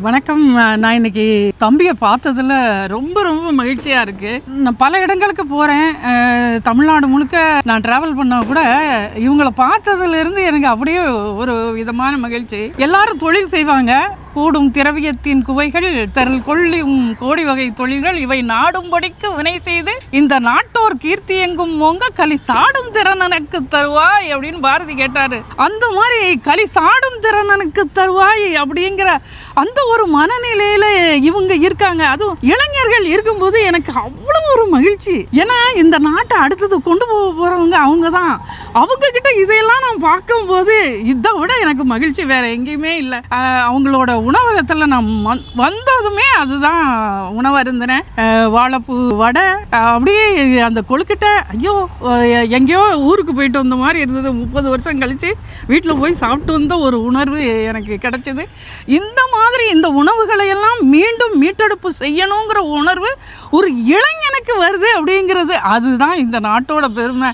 வணக்கம். நான் இன்னைக்கு தம்பியை பார்த்ததில் ரொம்ப ரொம்ப மகிழ்ச்சியாக இருக்குது. நான் பல இடங்களுக்கு போகிறேன், தமிழ்நாடு முழுக்க நான் ட்ராவல் பண்ணால் கூட இவங்களை பார்த்ததுலேருந்து எனக்கு அப்படியே ஒரு விதமான மகிழ்ச்சி. எல்லாரும் தொழில் செய்வாங்க, கூடும் திரவியத்தின் குவைகள் தரல் கொள்ளும் கோடி வகை தொழில்கள் இவை நாடும்படிக்கு வினை செய்து இந்த நாட்டோர் கீர்த்தி எங்கும் மோங்க களி சாடும் திறனனுக்கு தருவாய் அப்படின்னு பாரதி கேட்டாரு. அந்த மாதிரி களி சாடும் திறனனுக்கு தருவாய் அப்படிங்கிற அந்த ஒரு மனநிலையில இவங்க இருக்காங்க. அதுவும் இளைஞர்கள் இருக்கும்போது எனக்கு அவ்வளவு ஒரு மகிழ்ச்சி. ஏன்னா இந்த நாட்டை அடுத்தது கொண்டு போக போறவங்க அவங்க தான். அவங்க கிட்ட இதையெல்லாம் நான் பார்க்கும்போது இதை விட எனக்கு மகிழ்ச்சி வேற எங்கேயுமே இல்லை. அவங்களோட உணவகத்தில் நான் வந்ததுமே அதுதான் உணவு இருந்தேன். வாழைப்பூ வடை, அப்படியே அந்த கொழுக்கிட்ட ஐயோ எங்கேயோ ஊருக்கு போயிட்டு வந்த மாதிரி இருந்தது. 30 வருஷம் கழித்து வீட்டில் போய் சாப்பிட்டு வந்த ஒரு உணர்வு எனக்கு கிடைச்சது. இந்த மாதிரி இந்த உணவுகளை எல்லாம் மீண்டும் மீட்டெடுப்பு செய்யணுங்கிற உணர்வு ஒரு இளைஞனுக்கு வருது அப்படிங்கிறது அதுதான் இந்த நாட்டோட பெருமை.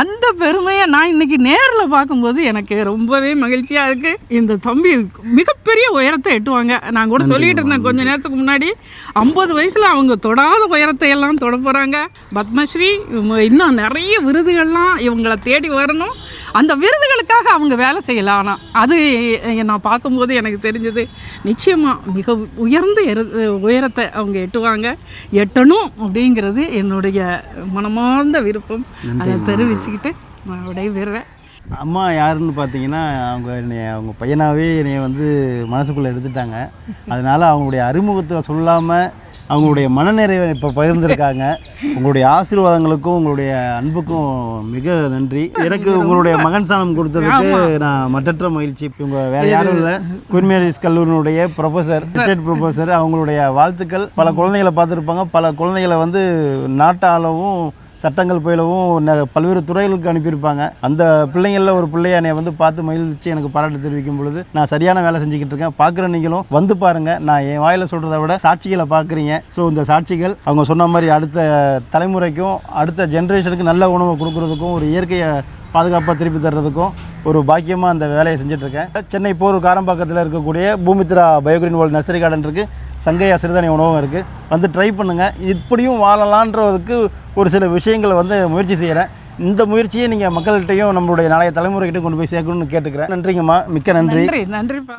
அந்த பெருமையை நான் இன்னைக்கு நேரில் பார்க்கும்போது எனக்கு ரொம்பவே மகிழ்ச்சியாக இருக்குது. இந்த தம்பி மிகப்பெரிய உயரத்தை எட்டுவாங்க. நான் கூட சொல்லிகிட்டு இருந்தேன் கொஞ்சம் நேரத்துக்கு முன்னாடி, 50 வயசில் அவங்க தொடாத உயரத்தை எல்லாம் தொட போகிறாங்க. பத்மஸ்ரீ, இன்னும் நிறைய விருதுகள்லாம் இவங்களை தேடி வரணும். அந்த விருதுகளுக்காக அவங்க வேலை செய்யலாம். ஆனால் அது நான் பார்க்கும்போது எனக்கு தெரிஞ்சது நிச்சயமாக மிக உயர்ந்த உயரத்தை அவங்க எட்டணும் அப்படிங்கிறது என்னுடைய மனமார்ந்த விருப்பம். அதை தெரிவிச்சுக்கிட்டு நான் விடைபெறுவேன். அம்மா யாருன்னு பார்த்தீங்கன்னா, அவங்க பையனாகவே என்னை வந்து மனசுக்குள்ளே எடுத்துட்டாங்க. அதனால் அவங்களுடைய அறிமுகத்தை சொல்லாமல் அவங்களுடைய மனநிறைவை இப்போ பகிர்ந்துருக்காங்க. உங்களுடைய ஆசீர்வாதங்களுக்கும் உங்களுடைய அன்புக்கும் மிக நன்றி. எனக்கு உங்களுடைய மகன் ஸ்தானம் கொடுத்ததுக்கு நான் மற்றற்ற மகிழ்ச்சி. இவங்க வேறு யாரும் இல்லை, குயின் மேரிஸ் கல்லூரியினுடைய ப்ரொஃபஸர், ரிட்டையர்ட் ப்ரொஃபஸர். அவங்களுடைய வாழ்த்துக்கள். பல குழந்தைகளை பார்த்துருப்பாங்க, பல குழந்தைகளை வந்து நாட்டாளவும் சட்டங்கள் பயிலவும் பல்வேறு துறைகளுக்கு அனுப்பியிருப்பாங்க. அந்த பிள்ளைங்களில் ஒரு பிள்ளைய என்னை வந்து பார்த்து மகிழ்ச்சி எனக்கு பாராட்டு தெரிவிக்கும் பொழுது நான் சரியான வேலை செஞ்சுக்கிட்டு இருக்கேன். பார்க்குற நீங்களும் வந்து பாருங்கள். நான் என் வாயில் சொல்கிறத விட சாட்சிகளை பார்க்குறீங்க. ஸோ இந்த சாட்சிகள் அவங்க சொன்ன மாதிரி அடுத்த தலைமுறைக்கும் அடுத்த ஜென்ரேஷனுக்கு நல்ல உணவை கொடுக்குறதுக்கும் ஒரு இயற்கையை பாதுகாப்பாக திருப்பி தர்றதுக்கும் ஒரு பாக்கியமாக அந்த வேலையை செஞ்சிட்ருக்கேன். சென்னை போர் காரம்பாக்கத்தில் இருக்கக்கூடிய Bhoomitra Bio Green world nursery garden இருக்குது, சங்கையா சிறுதானிய உணவும் இருக்குது. வந்து ட்ரை பண்ணுங்கள். இப்படியும் வாழலான்றதுக்கு ஒரு சில விஷயங்களை வந்து முயற்சி செய்கிறேன். இந்த முயற்சியை நீங்கள் மக்கள்கிட்டையும் நம்மளுடைய நாளைய தலைமுறைகிட்டையும் கொண்டு போய் சேர்க்கணும்னு கேட்டுக்கிறேன். நன்றிங்கம்மா, மிக்க நன்றி. நன்றிப்பா.